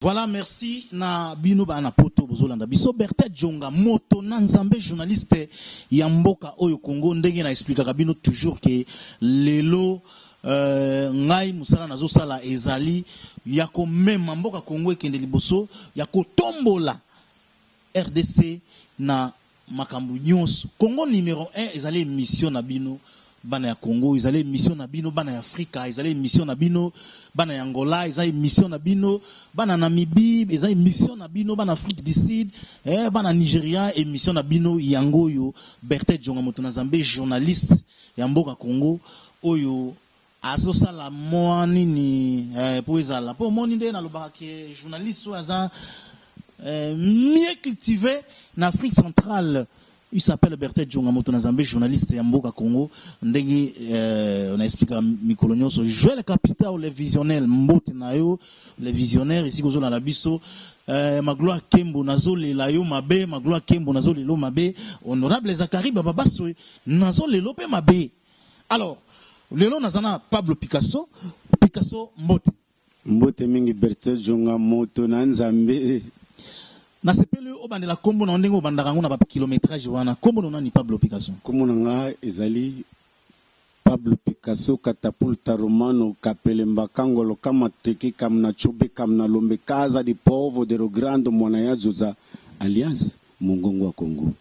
Voilà, merci na bino ba na poto bozolanda biso Berthet Djonga moto na nzambe journaliste ya mboka oyo Congo ndenge na expliquera bino toujours que lelo ngai musala nazo sala ezali ya ko mema mboka Congo ekende liboso ya ko tombola RDC na makambu nyonso. Congo numéro 1 ezali mission na bino bana ya Congo, ezali mission na bino bana ya Afrika, ezali mission na bino bana ya Angola, ezali mission na bino bana Namibie, ezali mission na bino bana Afrique du Sud, bana Nigeria, et mission na bino yango yo Berthet Djonga moto na Nzambe journaliste ya mboka Congo oyo azo sala moani ni po ezala po moni nde na lobaka ke journaliste o aza mieux cultivé en Afrique centrale. Il s'appelle Berthet Djonga moto na Nzambe journaliste ya mboka Congo ndenge on a expliqué mikolonyo so jouer le capital les visionnaires mbote na yo les visionnaires ici kozo na biso magloire Kembo nazo lela yo mabe magloire Kembo nazo lelo mabe honorable Zakari baba baso nazo lelo pe mabe. Alors lelo nazana Pablo Picasso mbote mingi Berthet Djonga moto na Nzambe na sepele obandela kombo na ndenge obandaka ngo na ba kilométrage wana kombo na ni Pablo Picasso kombo nga ezali Pablo Picasso katapulta romano kapelemba kangolo kama teke kamna chobe kamna lombe kaza di povo de rogrando mwana ya zoza alliance mongongo wa Congo.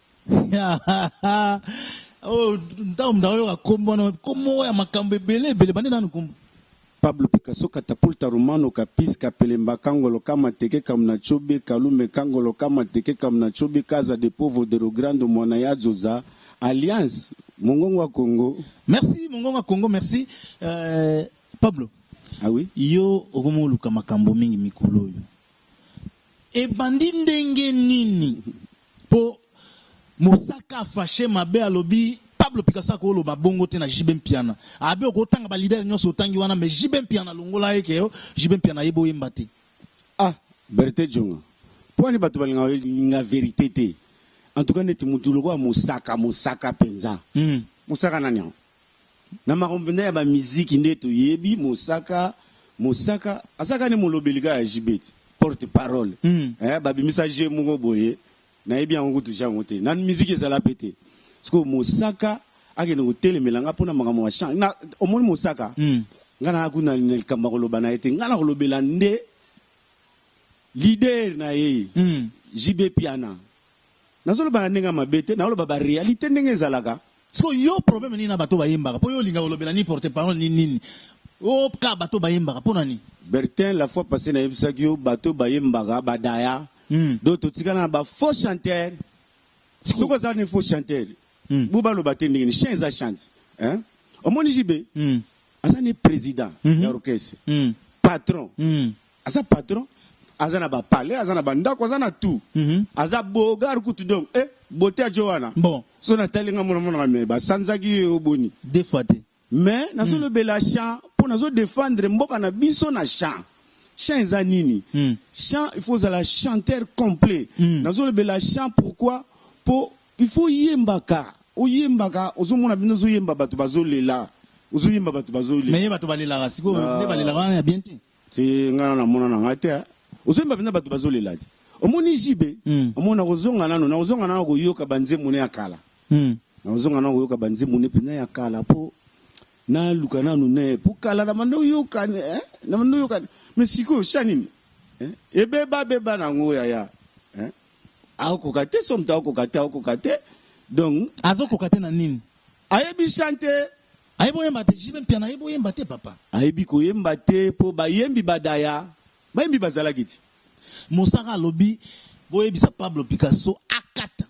Oh ntawo mdawo ya kombo na komo ya makambe bele bande na kombo Pablo Picasso katapulta romano kapis kapelemba kangolo kama teke kamna chobe kalume kangolo kama teke kamna chobe kaza de pauvre de rogrando mwana ya zoza alliance mongongo wa Congo. Merci mongongo wa Congo, merci Pablo. Ah oui yo okomo luka makambo mingi mikolo yo e bandi ndenge nini po mosaka fâché mabe alobi Pablo Picasso ko lo babongo te na Jibem Piana abi okotanga ba leader nyonso otangi wana mais Jibem Piana longola yeke yo Jibem Piana yebo yembate Berthet Djonga pour ni bato balinga vérité te en tout cas neti mutu loko mosaka penza mosaka nani na makombenda ya ba musique ndeto yebi mosaka asaka ni molobelika ya Jibet porte parole babimisa je mungo boye na yebi yango kutu jango te na musique ezala pété. Parce que Mosaka a gagné au télé mais l'anga pour na magamo wa chant na au moins Mosaka ngana akuna nel kambakolo bana ete ngana ko lobelande leader na ye JB Piana na solo bana nenga mabete na lo baba réalité ndenge zalaka. Parce que yo problème ni na bato ba yembaka po yo linga lobela ni porte parole ni o ka bato ba yembaka po nani Bertin la fois passée na yebisaki yo bato ba yembaka badaya d'autres tikana ba faux chanteur. C'est quoi ça ne faux chanteur Bouba lo baté ni chien za chante hein au moni JB azane président ya orchestre patron asa patron azana ba palais azana ba ndako azana tout aza bogar kutu donc beauté a Joana bon so na talinga mona me ba sanzaki oboni des fois mais nazo le bela chant pour nazo défendre mboka na biso na chant chant za nini chant il faut la chanteur complet nazo le bela chant pourquoi il faut yembaka ozomona bino zo yemba bato bazolela ozoyemba bato bazolela mais bato balela rasiko ne balela wana ya bien te c'est ngana na mona na ngate ozoyemba bino bato bazolela te omoni jibe omona kozonga nano koyoka banzembo ne yakala na kozonga nano koyoka banzembo ne pena yakala po na luka nanu ne po kala na mando yoka na mando yoka mais siko shanini beba nango ya akokate somta akokate donc azokokate na nini ayebi chanter ayebo yembate Jibem Piana ayebo yembate papa ayebi ko yembate po bayembi badaya bayembi bazala kiti mosaka lobi boyebisa Pablo Picasso akata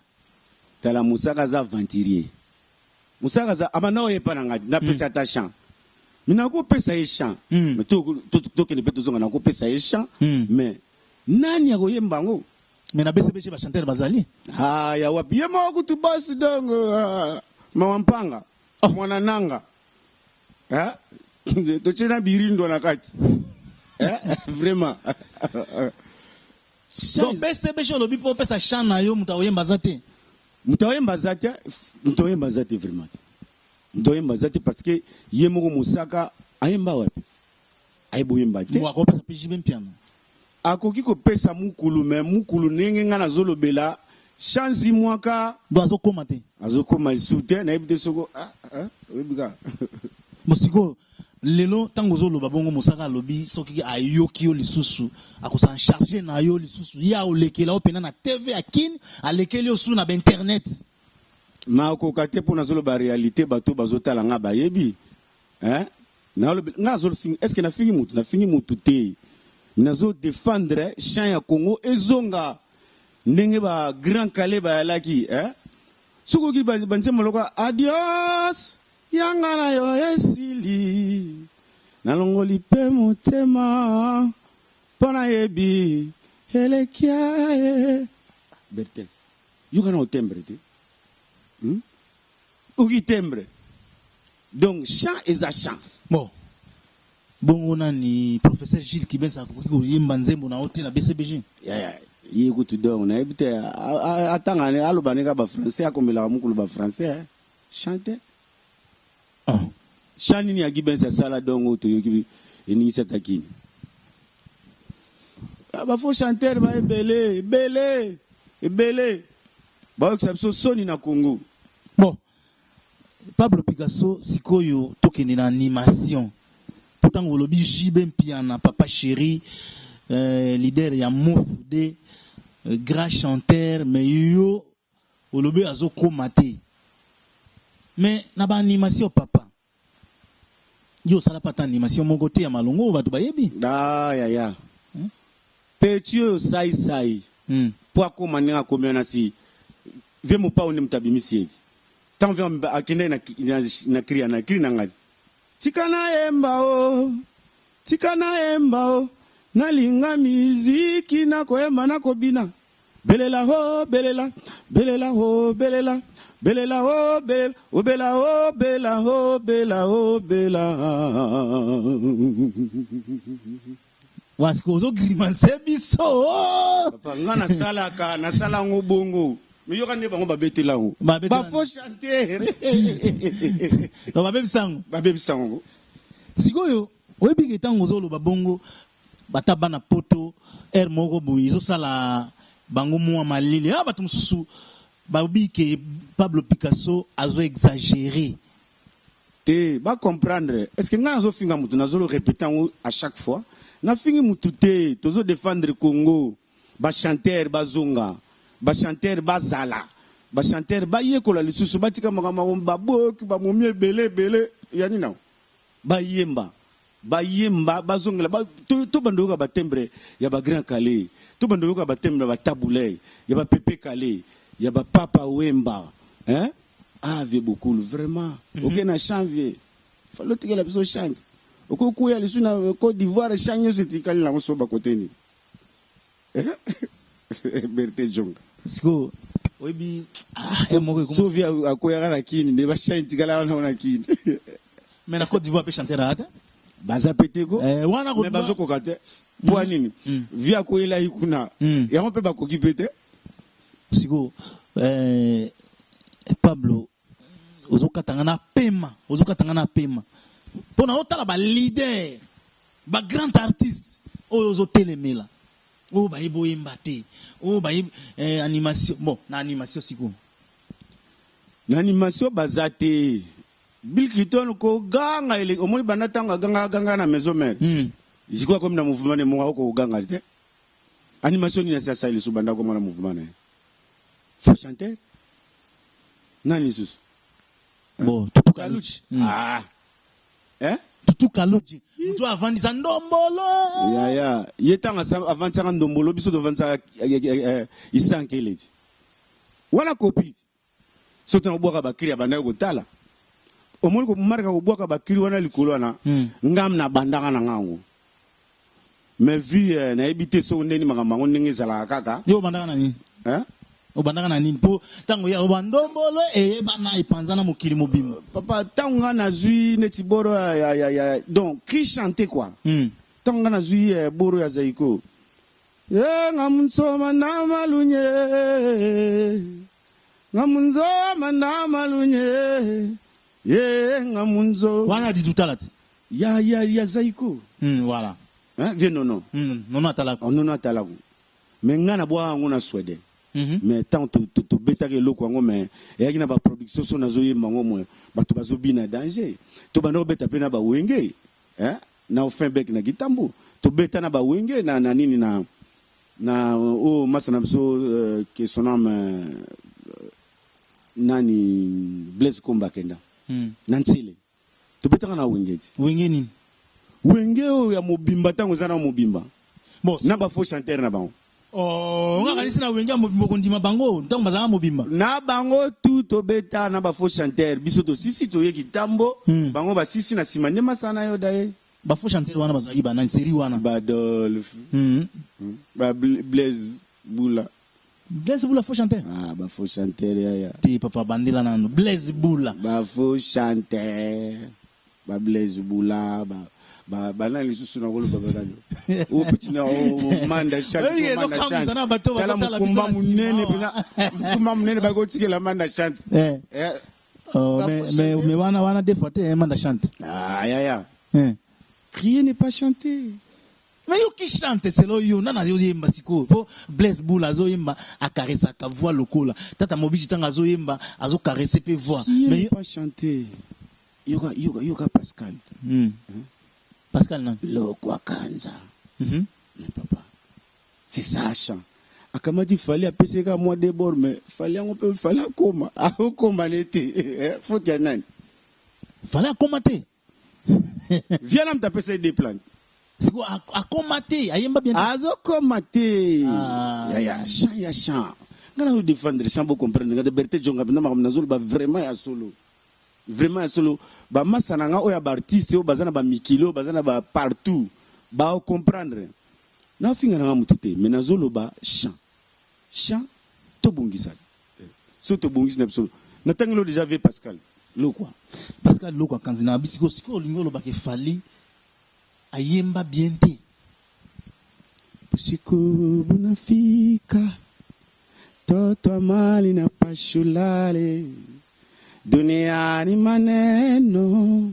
tala mosaka za aventurier mosaka za amana oyepa na ngati na pesa ta chant mina ko pesa ye chant mais to kene peto zonga na ko pesa ye chant mais nani akoyemba ngo mais na BCBG ba chanteur bazali ya wapi ye mo kutu basi donc mawampanga mwana nanga to chena birindo na kati vraiment donc BCBG lobi po pesa chant na yo mutaoyemba zate vraiment mutaoyemba zate parce que ye moko mosaka ayemba wapi ayebo yemba te mo akopesa Jibem Piana akoki kopesa mukulu me mukulu ndenge nga nazolobela chance mwaka do azokoma te azokoma lisusu te nayebi te soko oyebika mosiko lelo ntango ozoloba bongo mosaka alobi soki ayoki yo lisusu akosa charge na yo lisusu ya olekela yo pena na tv ya kini alekeli yo su na bainternet makoka te mpo nazoloba réalité bato bazotala nga bayebi nga nazolofingi estce nafingi mutu te nazodefendre champ ya Congo ezonga ndenge ba Grand Calais bayalaki sokoki banzembo lokola adios yanga na yo esili nalongoli mpe motema mpo nayebi elekia ye Bertel yoka na otembre te oki tembre donc chant eza chant bongo nani professeur Gilles Kibensa akoki koyemba nzembo na ote na BCBG ye kutu donc nayebi te atanga aloba ndenge bafrançais akomelaka mokolo bafrançais chante chant nini ya Kibensa asala dongo toyoki eningisa takini bafo chanteur baebele ebele baokisa biso soni na Congo. Pablo Picasso sikoyo tokende na animation pourtant olobi Jibe Mpiana papa chéri leader ya Mofude grand chanteur mais yo olobi azokoma te mais na ba animation papa yo sala pata animation moko te ya malongo bato bayebi ya petio sai po akoma ninga komena si vemo pa one mtabimisi hivi tant vient akende na kri na ngadi tikana yemba o nalinga miziki na koyemba na kobina belela ho belela ho belela ho belela obela ho bela ho bela ho bela wasko zo grimace biso papa ngana salaka na sala ngobongo miyoka ne bango babetela ngo ba faux chanter no babebisango sikoyo oyebi etango zolo babongo bataba na poto air moko boyi zo sala bango mwa malili bato mususu babi ke Pablo Picasso azo exagérer te ba comprendre est-ce que nga zo finga mutu nazo le répéter à chaque fois na fingi mutu te tozo défendre Congo ba chanter bazonga ba chanter bazala ba chanter ba yekola lisusu batika makambo baboki ba momie bele yani na ba yemba bazongela to bandoka ba tembre ya ba Grand Calais to bandoka ba tembre ba Taboulay ya ba Pepe Calais ya ba Papa Wemba vieux beaucoup vraiment OK na chanvier fallait que la personne chante okuya lisu na Côte d'Ivoire chanye zitikali na so ba koteni Berté Jonga siko oyebi Sovia akoya na kini ne ba chanti kala na kini mais na Côte d'Ivoire peut chanter rata baza peteko wana ko mais bazo kokate po nini via ko ela ikuna ya mpe ba koki pete siko Pablo ozokatanga na pema pona otala ba leader ba grand artiste ozo telemela o ba ibo imbate o ba animation na animation siko na animation bazate Bill Clinton ko ganga ile omoni banatanga ganga na maison mère jikwa comme na mouvement ne mo ko ganga te animation ni sasa ile subanda ko na mouvement ne faut chanter nani sus Tutu Kaluchi Tutu Kaluchi mtu avandisa ndombolo ya yetanga avandisa ndombolo biso dovandisa isankele wala copie soto boka bakiri abanda ko tala omoni ko marka ko boka bakiri wana likolo wana ngam na bandanga na ngango mais vu na ebité so ndeni makambo ndenge zala kaka yo bandanga na nini obandaka na nini po tango ya obandombolo bana ipanzana mokili mobimo papa tango na zui neti boro ya donc qui chanter quoi tango na zui boro ya zaiko ngamunzoma na malunye ngamunzo wana di tutalati ya zaiko voilà hein vieux nono nono atalaku nono atalaku mais ngana boa ngona Suède mais tant to betake loko ngo mais yaki na ba production so nazo yemba ngo mo bato bazo bina danger to bando beta pe na ba wenge hein na ofin bec na gitambo to beta na ba wenge na nini na o masana biso que son nom nani Blaise Komba kenda nansele to beta na wenge nini wenge o ya mobimba tango zana mobimba bon na ba faux chanteur na bango nga kanisi na wenge mobimba kondima bango ntango bazanga mobimba na bango tout to beta na ba faux chanteur biso to sisi to yeki tambo bango ba sisi na sima nde masana yo daye ba faux chanteur wana bazali ba na série wana ba Dolph ba Blaise Bula faux chanteur ba faux chanteur ya ti papa bandela nano Blaise Bula ba faux chanteur ba Blaise Bula ba na lisusu na kolo baba kanyo o petit na o manda chante tala mukumba munene pena mukumba munene ba ko tikela manda chante mais wana des fois te manda chante ya crier n'est pas chanter mais yo qui chante c'est lo yo nana yo yemba siko po Blaise Bula zo yemba akaresa ka voix lokola tata mobiji tanga zo yemba azo caresser pe voix mais pas chanter yoga Pascal Pascal non le quoi kanza mais papa c'est ça chant akamadi fallait appeler ka moi débord mais fallait on peut fallait comment comment l'été faut y nani fallait commenter viens là me taper ces des plantes c'est quoi à commenter ayemba bien azo commenter ya chant ngana vous défendre chant vous comprendre ngade Berthe Djonga bina makamnazo ba vraiment ya solo ba masana nga oya ba artiste o bazana ba mikilo bazana ba partout ba o comprendre na finga na mutu te mais nazolo ba chant to bongisa so to bongisa na solo na tangelo déjà vu Pascal lokwa kanzina bisiko siko lingolo ba ke fali ayemba bien te pusiko bunafika toto amali na pashulale dunia ni maneno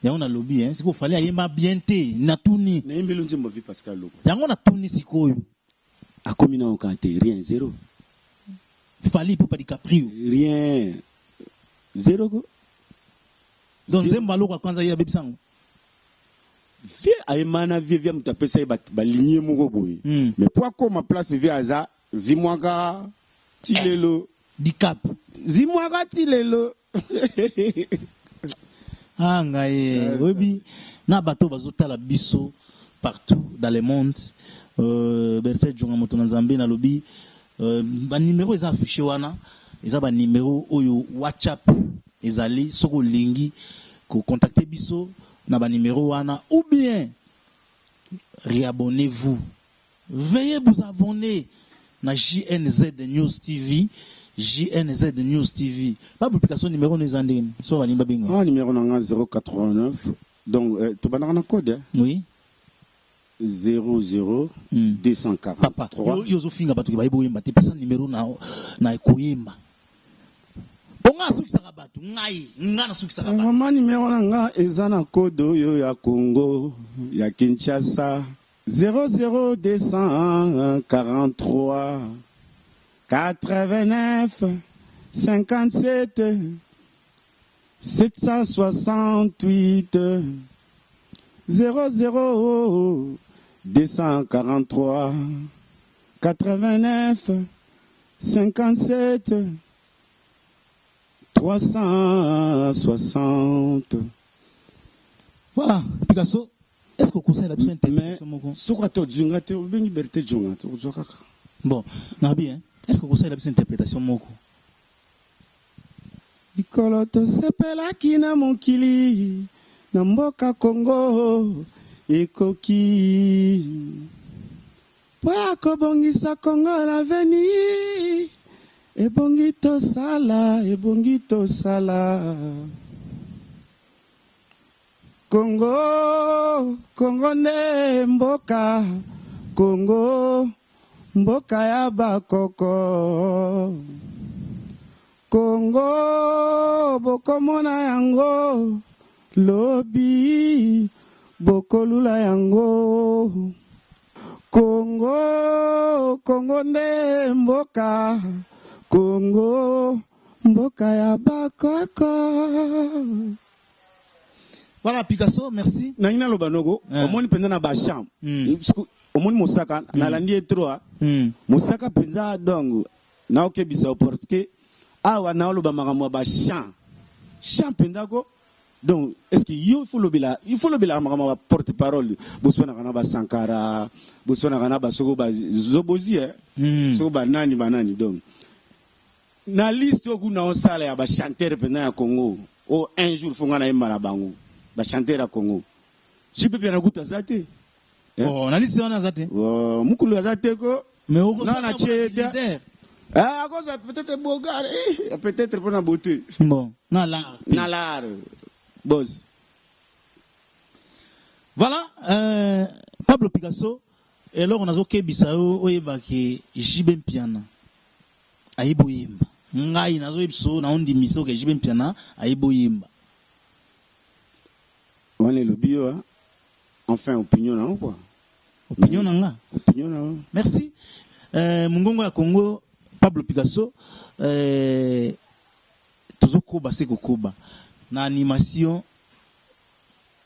yango na lobby hein siko fallait ayemba bien te na tuni na imbelo nzembo vi Pascal loko yango na tuni sikoyo akomi na okante rien zéro fallait pour pas DiCaprio rien zéro ko donc nzemba loko kwanza ya bebisango vie ayemana vie mutapesa ba lignée moko boye mais pour comme place vie aza zimwaka tilelo dicap zimwaka tilelo ngaye obi na bato bazotala biso partout dans le monde Berthe Djonga moto na Nzambe na lobi ba numéro eza affiché wana eza ba numéro oyo WhatsApp ezali soko lingi ko contacter biso na ba numéro wana ou bien réabonnez-vous veuillez vous abonner na JNZ News TV JNZ News TV. Pas publication numéro nous en dit. So va nimba bingo. Ah numéro nanga 089. Donc tu vas dans code. Oui. 00 243. Papa. Yo zo finga batu ba ibo yemba te pesa numéro na koyemba. Bonga suki saka batu ngai ngana suki saka batu. Mama numéro nanga ezana code yo ya Congo ya Kinshasa 00243 89 57 768 00 243 89 57 360. Voilà, Picasso. Est-ce que vous conseillez la personne interprétation? Bon, Nabi, hein? Est-ce que vous conseillez la personne interprétation moko? Bikoloto sepelaki na mokili na mboka Kongo ekoki po akobongisa Kongo na veni ebongi tosala Kongo ne mboka Kongo mboka ya bakoko Kongo bokomona yango lobi bokolula yango Congo Congo nde mboka Congo mboka ya bakoko. Voilà Picasso, merci. Nangina lobanogo omoni penza na ba champ omoni mosaka na landi etro mosaka penza donc na okebisa parce que awa na loba makambo ba champ penza ko. Donc, est-ce qu'il faut le bilan, porte-parole, Botswana kana ba Sankara, Botswana kana ba Soko ba Zobozi, Soko ba nani banani donc. Na liste oku na on sala ya ba chanteur pendant ya Congo, o un jour fonga na yemba na bango, ba chanteur ya Congo. Je peux bien goûter ça te. Oh, na liste on a ça te. Oh, mukulu za te ko. Mais au na na chete. Ah, à cause peut-être Bogar, peut-être pour la beauté. Bon, na l'art. Boss. Voilà, Pablo Picasso, et alors on a zoké bisao oyeba ke jibe mpiana aibo yimba ngai nazo ipso na ondi miso ke jibe mpiana aibo yimba. On est le bio, enfin opinion na quoi. Opinion na. Opinion na. Merci. Mungongo ya Congo, Pablo Picasso, tozoko base kokoba. Na animation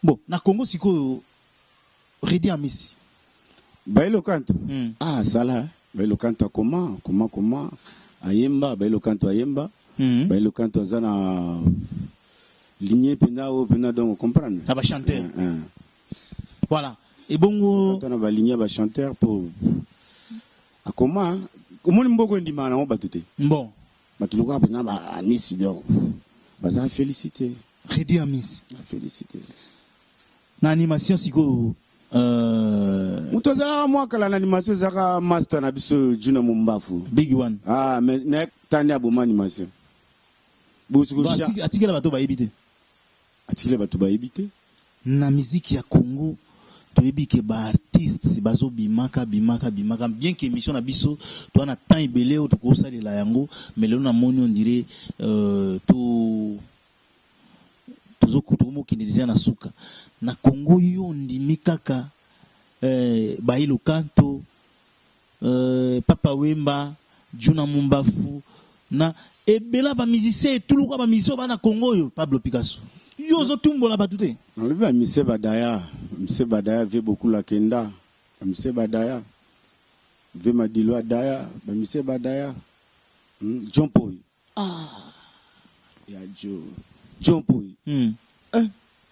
bon na Congo siko Redi Amisi bailo canto sala bailo canto comment ayemba bailo canto ayemba bailo canto zana lignée pena o pena donc comprendre ça va chanter voilà et bongo on va lignée va chanter pour a comment mboko ndima na batute bon batuluka pena ba Amisi donc baza félicité. Redi Amisi. Félicité. Na animation siko mutoza moi kala na animation zaka master na biso Juna Mumbafu. Big one. Ah mais nek tande aboma animation. Bosuko sha. Atikela bato ba ebite. Atikela bato ba ebite. Na musique ya Congo toyebi ke ba artiste bazo bimaka bien que émission na biso to na temps ebele o to ko salela yango mais lelo na moni on dirait tozokutumo kini déjà na suka na Congo yo ndimi kaka bailo kanto Papa Wemba Juna Mumbafu na ebela ba musicien tuluka ba musicien ba na Congo yo Pablo Picasso yo zo tumbola batute on le va Mse Badaya veut beaucoup la kenda Mse Badaya veut Madilo Daya Mse Badaya John Paul ya John Paul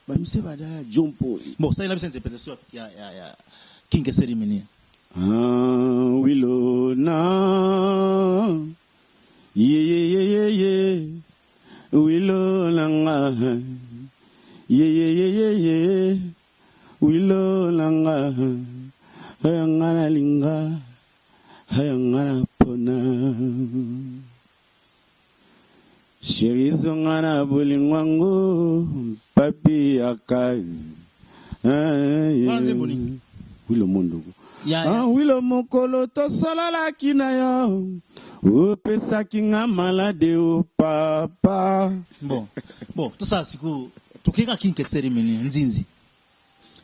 Mse Badaya John Paul bon ça il a une interprétation ya King Cérémonie Willow na ye Willow langa ye Willow langa hayangana linga hayangana pona Sherizongana bulingwango papi akai Willow mondo Willow mokolo to salala kinayo opesa kinga malade o papa bon tout ça c'est que tokeka King Cérémonie nzinzi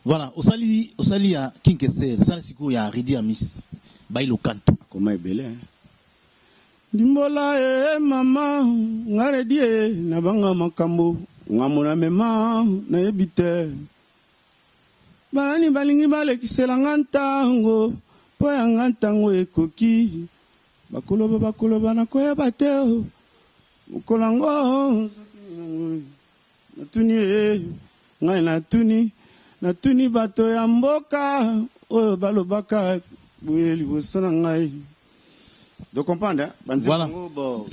voilà osali ya King Cérémonie ça c'est que ya Redi Amisi bailo kanto comment ebele Dimbola mama ngaredi na banga makambo ngamona mema na ebite balani balingi balekisela ngantango po ya ngantango ekoki bakoloba na koyeba te mukolango natuni ngai natuni bato ya mboka oyo balobaka boye liboso na ngai de comprendre voilà bon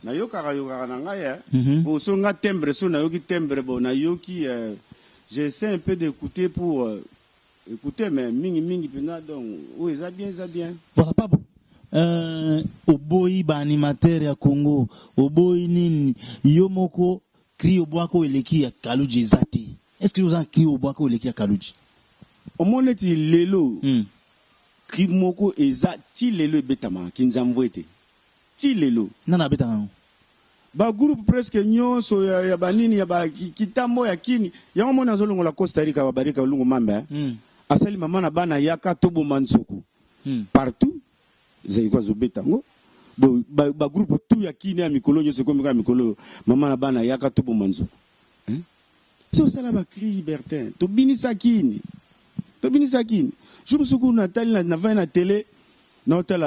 nayoka na ngai bon so nga tembre so nayoki tembre bon nayoki j'essaie un peu d'écouter pour écouter mais mingi pena donc oui ça bien voilà pas bon oboyi ba animateur ya Congo oboyi nini yomoko crio bwako eleki ya Kaluji ezati est-ce que vous en crio bwako eleki ya Kaluji omoneti lelo cri moko ezati lelo betama kinzamvwete ti lelo nana betama ba groupe presque nyonso ya banini ya ba kitambo ya kini yango mona zolongo la Costa Rica babarika lungu mambe asali mama na bana yaka tobo mansuku partout zayiko zobetango do ba groupe tout ya kini ya mikolo nyonso ko mikolo mama na bana yaka tobo mansuku so sala ba cri libertin to binisa kini jumsuku natali na va na télé na hôtel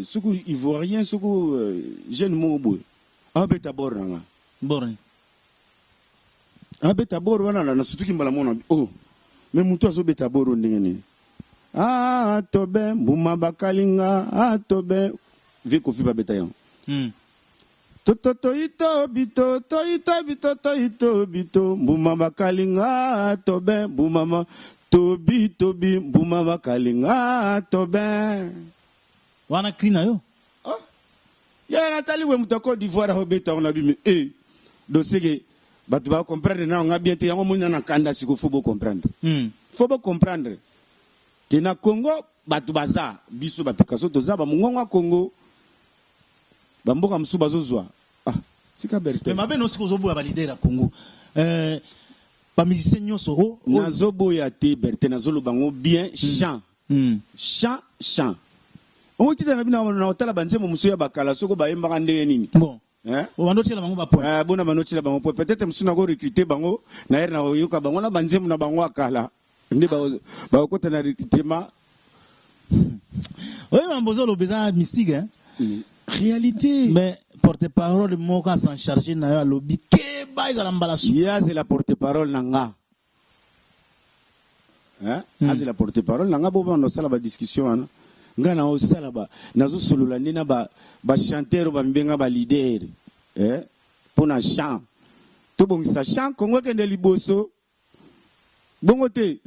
suku ivoirien suku jeune mobo abeta bor nanga borni abeta bor wana na sutuki mbala mona oh mais mutu azobeta bor ndengene tobe mbuma bakalinga tobe viko fi babeta yan toito bito mbuma bakalinga tobe mbuma tobi mbuma bakalinga tobe wana krina yo ya Nathalie we mutako d'Ivoire hobeta on a bi dossier que batu ba comprendre na nga bien te yango mona na kanda siko faut comprendre que na Congo batu baza biso ba pikaso toza ba mungonga Congo ba mboka msu bazozwa sika berté mais mabe no siko zobo ba leader ya Congo ba musicien nyosoro na zobo ya te berté na zolo bango bien chant on dit na bina na hôtel banzemo musu ya bakala soko ba yemba ndenge nini bon bando tela bango ba point bona bando tela bango point peut-être musu na go recruter bango na na yoka bango na banzemo na bango akala ndi ba kota na recrutement oui mambozo lo beza mystique hein réalité mais porte-parole moka s'en charger na yo lobby ke ba izala mbala su ya c'est la porte-parole nanga c'est la porte-parole nanga bo bando sala ba discussion ngana o sala ba nazo solola nina ba chanteur ba mbenga ba leader pona chant to bongisa chant kongo kende liboso bongo te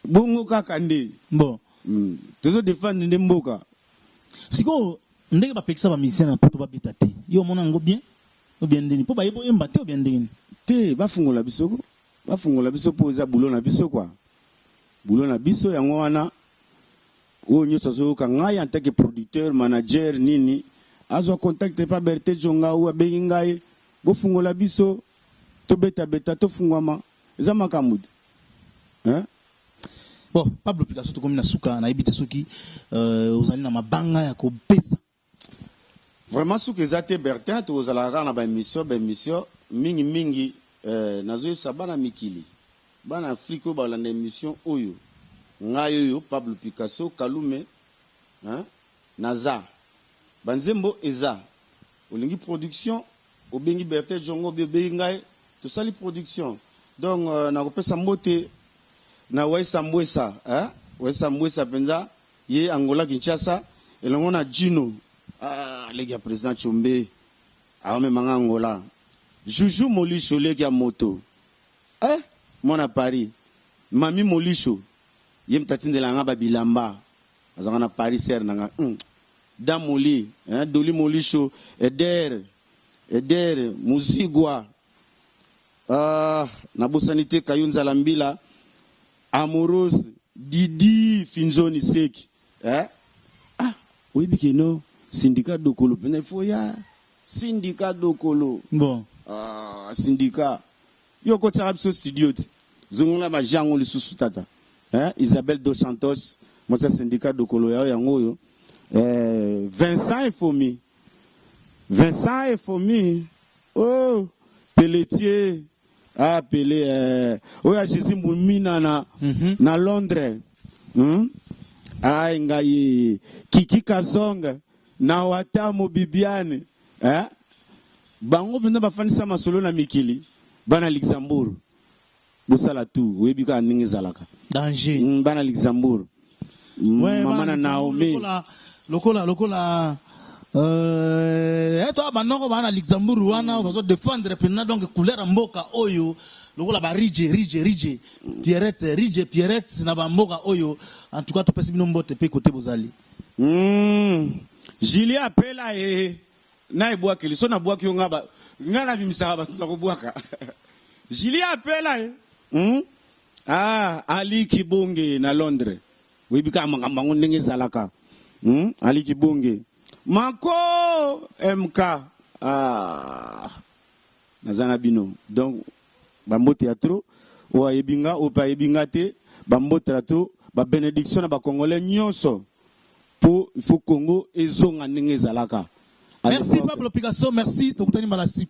bongo kaka nde bon tozo défendre nde mboka siko ndenge ba pekisa ba musicien na poto ba beta te yo mona ngo bien ou bien ndeni po ba yebo yemba te ou bien ndeni te ba fungola biso poza bulo na biso kwa bulo na biso yango wana o nyo sazo ka ngai en tant que producteur manager nini azo contacter pa Berté Djonga ou abengi ngai bo fungola biso to beta to fungwama eza makamudi bon Pablo Picasso to komi na suka na ibite soki ozali na mabanga ya ko pesa vraiment suka ezate Bertin to ozala na ba émission mingi nazo sabana mikili bana Afrique ba la émission oyo ngayo Pablo Picasso Kalume Naza banzembo eza olingi production obengi Berté Djongo bebe ngai to sali production donc na kopesa mbote na Waisa Mbwesa penza ye Angola Kinshasa elongo na Jino legi ya président Chombe awame manga Angola Juju Molisho legi ya moto mona Paris Mami Molisho ye mtatindela nga babilamba azanga na Paris ser nanga Damoli Doli Molisho Eder Muzigwa na bosanité Kayunza Lambila Amorose Didi Finzoni Seki oui bikeno syndicat dokolo pene foya syndicat dokolo bon syndicat yoko tsarabso studio zongona ba jango lisusu tata Isabelle Dos Santos moi c'est syndicat dokolo ya yango yo Vincent Efomi oh Pelletier Pelé oya Jésus Moumina na Londres ngai Kiki Kazonga na Watamu Bibiane bango bina bafanisa masolo na mikili bana Luxembourg bosala tu webika ningi zalaka danger bana Luxembourg mama na Naomi lokola eto banoko bana Luxembourg wana bazo défendre pena donc couleur mboka oyo lokola ba rije Pierrette na ba mboka oyo en tout cas to pesi bino mbote pe côté bozali Julia Pela na ebwaki liso na bwaki yo ngaba ngana bimisaka ba tsa ko bwaka Julia Pela Ali Kibonge na Londres webika mangambango ndenge zalaka Ali Kibonge Mako MK nazana bino donc bambote ya trop o ayebinga o pa yebinga te bambote ya trop ba bénédiction na ba congolais nyonso pour il faut Congo ezonga ndenge ezalaka. Merci Pablo Picasso, merci tokutani malasi